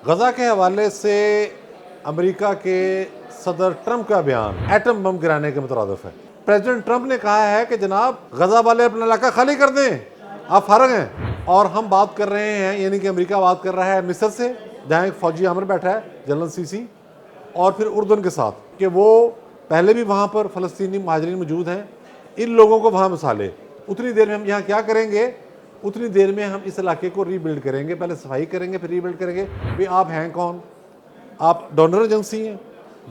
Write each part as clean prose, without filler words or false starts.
غزہ کے حوالے سے امریکہ کے صدر ٹرمپ کا بیان ایٹم بم گرانے کے مترادف ہے۔ پریزیڈنٹ ٹرمپ نے کہا ہے کہ جناب غزہ والے اپنا علاقہ خالی کر دیں، آپ فارغ ہیں۔ اور ہم بات کر رہے ہیں، یعنی کہ امریکہ بات کر رہا ہے مصر سے، جہاں ایک فوجی امر بیٹھا ہے جنرل سیسی، اور پھر اردن کے ساتھ کہ وہ پہلے بھی وہاں پر فلسطینی مہاجرین موجود ہیں، ان لوگوں کو وہاں مسالے۔ اتنی دیر میں ہم یہاں کیا کریں گے؟ اتنی دیر میں ہم اس علاقے کو ری بلڈ کریں گے، پہلے صفائی کریں گے پھر ری بلڈ کریں گے۔ بھی آپ ہیں کون؟ آپ ڈونر ایجنسی ہیں؟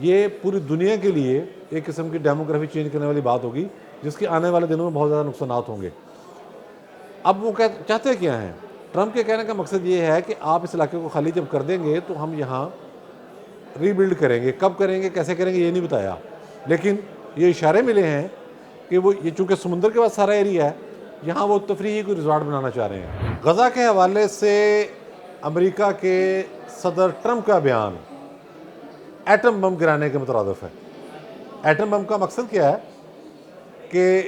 یہ پوری دنیا کے لیے ایک قسم کی ڈیموگرافی چینج کرنے والی بات ہوگی، جس کی آنے والے دنوں میں بہت زیادہ نقصانات ہوں گے۔ اب وہ چاہتے کیا ہیں؟ ٹرمپ کے کہنے کا مقصد یہ ہے کہ آپ اس علاقے کو خالی جب کر دیں گے تو ہم یہاں ری بلڈ کریں گے۔ کب کریں گے، کیسے کریں گے، یہ نہیں بتایا، لیکن یہ اشارے ملے ہیں کہ وہ یہ چونکہ سمندر کے بعد سارا ایریا ہے، یہاں وہ تفریحی کوئی ریزارٹ بنانا چاہ رہے ہیں۔ غزہ کے حوالے سے امریکہ کے صدر ٹرمپ کا بیان ایٹم بم گرانے کے مترادف ہے۔ ایٹم بم کا مقصد کیا ہے؟ کہ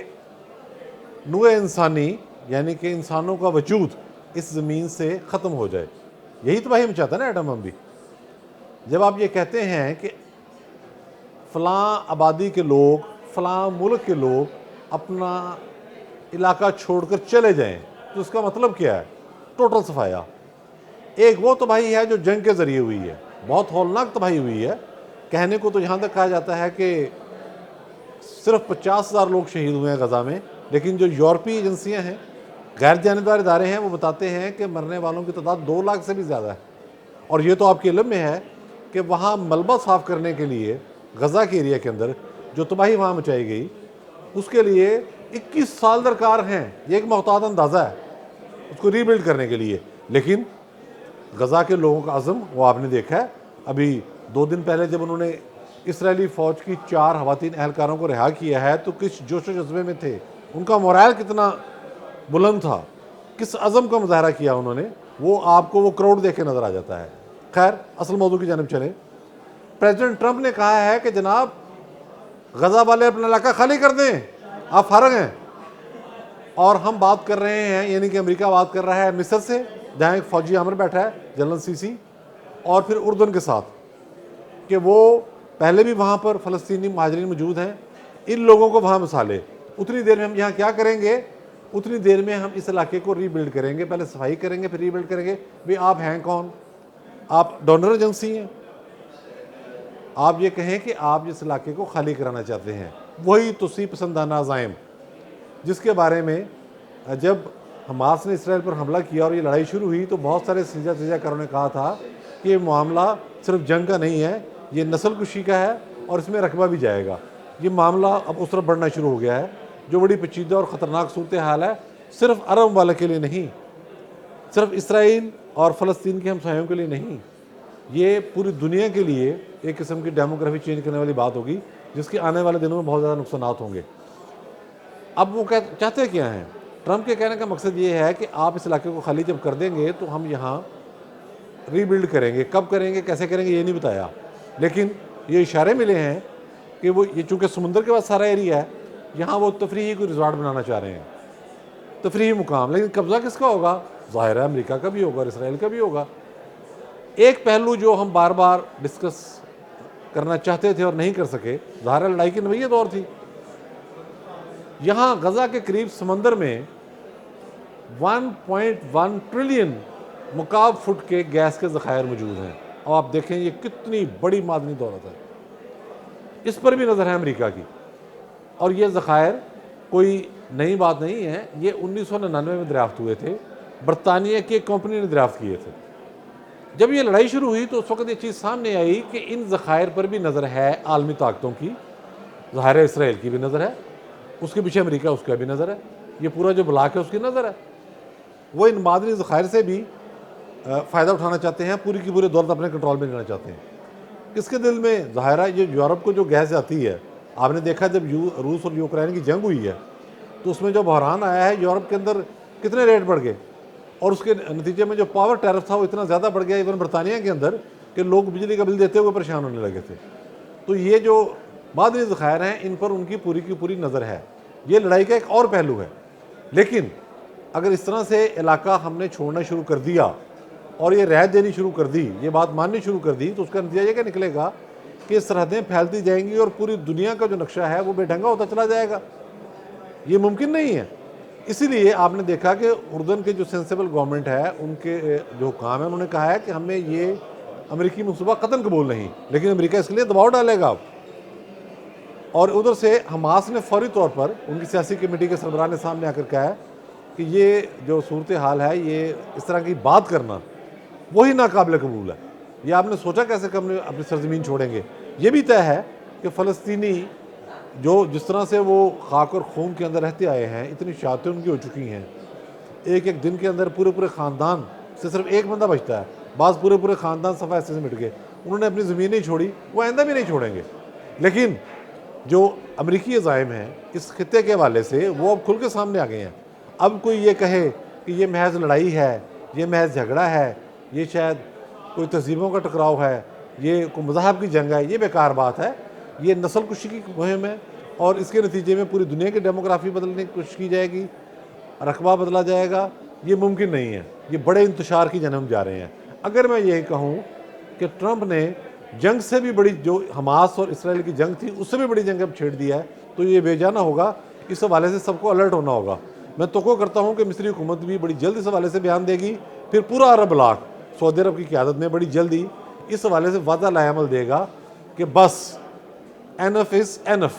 نوع انسانی، یعنی کہ انسانوں کا وجود اس زمین سے ختم ہو جائے۔ یہی تباہی ہم چاہتے ہیں نا ایٹم بم بھی۔ جب آپ یہ کہتے ہیں کہ فلاں آبادی کے لوگ، فلاں ملک کے لوگ اپنا علاقہ چھوڑ کر چلے جائیں، تو اس کا مطلب کیا ہے؟ ٹوٹل صفایا۔ ایک وہ تباہی ہے جو جنگ کے ذریعے ہوئی ہے، بہت ہولناک تباہی ہوئی ہے۔ کہنے کو تو یہاں تک کہا جاتا ہے کہ صرف 50,000 لوگ شہید ہوئے ہیں غزہ میں، لیکن جو یورپی ایجنسیاں ہیں، غیر جانبدار ادارے ہیں، وہ بتاتے ہیں کہ مرنے والوں کی تعداد 2 لاکھ سے بھی زیادہ ہے۔ اور یہ تو آپ کے علم میں ہے کہ وہاں ملبہ صاف کرنے کے لیے غزہ کے ایریا کے اندر جو تباہی وہاں مچائی گئی، اس کے لیے 21 سال درکار ہیں۔ یہ ایک محتاط اندازہ ہے اس کو ری بلڈ کرنے کے لیے، لیکن غزہ کے لوگوں کا عزم وہ آپ نے دیکھا ہے۔ ابھی 2 دن پہلے جب انہوں نے اسرائیلی فوج کی 4 خواتین اہلکاروں کو رہا کیا ہے تو کس جوش و جذبے میں تھے، ان کا مورائل کتنا بلند تھا، کس عزم کا مظاہرہ کیا انہوں نے، وہ آپ کو وہ کراؤڈ دیکھ کے نظر آ جاتا ہے۔ خیر، اصل موضوع کی جانب چلیں۔ پریزیڈنٹ ٹرمپ نے کہا ہے کہ جناب غزہ والے اپنا علاقہ خالی کر دیں، آپ فارغ ہیں۔ اور ہم بات کر رہے ہیں، یعنی کہ امریکہ بات کر رہا ہے مصر سے، جہاں ایک فوجی امر بیٹھا ہے جنرل سیسی، اور پھر اردن کے ساتھ کہ وہ پہلے بھی وہاں پر فلسطینی مہاجرین موجود ہیں، ان لوگوں کو وہاں مسالے۔ اتنی دیر میں ہم یہاں کیا کریں گے؟ اتنی دیر میں ہم اس علاقے کو ری بلڈ کریں گے، پہلے صفائی کریں گے پھر ری بلڈ کریں گے۔ بھی آپ ہیں کون؟ آپ ڈونر ایجنسی ہیں؟ آپ یہ کہیں کہ آپ اس علاقے کو خالی کرانا چاہتے ہیں، وہی توسیع پسندانہ عزائم جس کے بارے میں جب حماس نے اسرائیل پر حملہ کیا اور یہ لڑائی شروع ہوئی تو بہت سارے سیاح کاروں نے کہا تھا کہ یہ معاملہ صرف جنگ کا نہیں ہے، یہ نسل کشی کا ہے اور اس میں رقبہ بھی جائے گا۔ یہ معاملہ اب اس طرف بڑھنا شروع ہو گیا ہے، جو بڑی پیچیدہ اور خطرناک صورتحال ہے، صرف عرب ممالک کے لیے نہیں، صرف اسرائیل اور فلسطین کے ہمسایوں کے لیے نہیں، یہ پوری دنیا کے لیے ایک قسم کی ڈیموگرافی چینج کرنے والی بات ہوگی، جس کی آنے والے دنوں میں بہت زیادہ نقصانات ہوں گے۔ اب وہ چاہتے کیا ہیں؟ ٹرمپ کے کہنے کا مقصد یہ ہے کہ آپ اس علاقے کو خالی جب کر دیں گے تو ہم یہاں ری بلڈ کریں گے۔ کب کریں گے، کیسے کریں گے، یہ نہیں بتایا، لیکن یہ اشارے ملے ہیں کہ وہ یہ چونکہ سمندر کے بعد سارا ایریا ہے، یہاں وہ تفریحی کوئی ریزارٹ بنانا چاہ رہے ہیں، تفریحی مقام۔ لیکن قبضہ کس کا ہوگا؟ ظاہر ہے امریکہ کا بھی ہوگا اور اسرائیل کا بھی ہوگا۔ ایک پہلو جو ہم بار بار ڈسکس کرنا چاہتے تھے اور نہیں کر سکے، ظاہر لڑائی کی نوعیت اور تھی۔ یہاں غزہ کے قریب سمندر میں 1.1 ٹریلین مکعب فٹ کے گیس کے ذخائر موجود ہیں، اور آپ دیکھیں یہ کتنی بڑی معدنی دولت ہے، اس پر بھی نظر ہے امریکہ کی۔ اور یہ ذخائر کوئی نئی بات نہیں ہے، یہ 1999 میں دریافت ہوئے تھے، برطانیہ کی ایک کمپنی نے دریافت کیے تھے۔ جب یہ لڑائی شروع ہوئی تو اس وقت یہ چیز سامنے آئی کہ ان ذخائر پر بھی نظر ہے عالمی طاقتوں کی، ظاہر ہے اسرائیل کی بھی نظر ہے، اس کے پیچھے امریکہ، اس کا بھی نظر ہے، یہ پورا جو بلاک ہے اس کی نظر ہے۔ وہ ان معدنی ذخائر سے بھی فائدہ اٹھانا چاہتے ہیں، پوری کی پوری دولت اپنے کنٹرول میں لینا چاہتے ہیں۔ کس کے دل میں؟ ظاہر ہے یہ یورپ کو جو گیس جاتی ہے، آپ نے دیکھا جب روس اور یوکرائن کی جنگ ہوئی ہے تو اس میں جو بحران آیا ہے، یورپ کے اندر کتنے ریٹ بڑھ گئے، اور اس کے نتیجے میں جو پاور ٹیرف تھا وہ اتنا زیادہ بڑھ گیا ایون برطانیہ کے اندر کہ لوگ بجلی کا بل دیتے ہوئے پریشان ہونے لگے تھے۔ تو یہ جو معدنی ذخائر ہیں ان پر ان کی پوری نظر ہے۔ یہ لڑائی کا ایک اور پہلو ہے، لیکن اگر اس طرح سے علاقہ ہم نے چھوڑنا شروع کر دیا اور یہ رعایت دینی شروع کر دی, یہ بات ماننی شروع کر دی, تو اس کا نتیجہ یہ کہ نکلے گا کہ سرحدیں پھیلتی جائیں گی اور پوری دنیا کا جو نقشہ ہے وہ بے ڈھنگا ہوتا چلا جائے گا. یہ ممکن نہیں ہے. اسی لیے آپ نے دیکھا کہ اردن کے جو سینسیبل گورنمنٹ ہے, ان کے جو حکام ہیں, انہوں نے کہا ہے کہ ہمیں یہ امریکی منصوبہ قطعاً قبول نہیں, لیکن امریکہ اس کے لیے دباؤ ڈالے گا. اور ادھر سے حماس نے فوری طور پر ان کی سیاسی کمیٹی کے سربراہ نے سامنے آ کر کہا ہے کہ یہ جو صورتحال ہے, یہ اس طرح کی بات کرنا وہی ناقابل قبول ہے. یہ آپ نے سوچا کیسے کہ ہم نے اپنی سرزمین چھوڑیں گے؟ یہ بھی طے ہے کہ فلسطینی جو جس طرح سے وہ خاک اور خون کے اندر رہتے آئے ہیں, اتنی شہادتیں ان کی ہو چکی ہیں, ایک ایک دن کے اندر پورے پورے خاندان سے صرف ایک بندہ بچتا ہے, بعض پورے پورے خاندان صفحہ ایسے سے مٹ گئے. انہوں نے اپنی زمین نہیں چھوڑی, وہ آئندہ بھی نہیں چھوڑیں گے. لیکن جو امریکی عزائم ہیں اس خطے کے حوالے سے, وہ اب کھل کے سامنے آ گئے ہیں. اب کوئی یہ کہے کہ یہ محض لڑائی ہے, یہ محض جھگڑا ہے, یہ شاید کوئی تہذیبوں کا ٹکراؤ ہے, یہ کوئی مذاہب کی جنگ ہے, یہ بیکار بات ہے. یہ نسل کشی کی مہم ہے, اور اس کے نتیجے میں پوری دنیا کی ڈیموگرافی بدلنے کی کوشش کی جائے گی, رقبہ بدلا جائے گا. یہ ممکن نہیں ہے. یہ بڑے انتشار کی جانب جا رہے ہیں. اگر میں یہی کہوں کہ ٹرمپ نے جنگ سے بھی بڑی, جو حماس اور اسرائیل کی جنگ تھی اس سے بھی بڑی جنگ اب چھیڑ دیا ہے, تو یہ بے جانا ہوگا. اس حوالے سے سب کو الرٹ ہونا ہوگا. میں توقع کرتا ہوں کہ مصری حکومت بھی بڑی جلد اس حوالے سے بیان دے گی. پھر پورا عرب بلاک سعودی عرب کی قیادت میں بڑی جلدی اس حوالے سے واضح لائحہ عمل دے گا کہ بس اینف از اینف.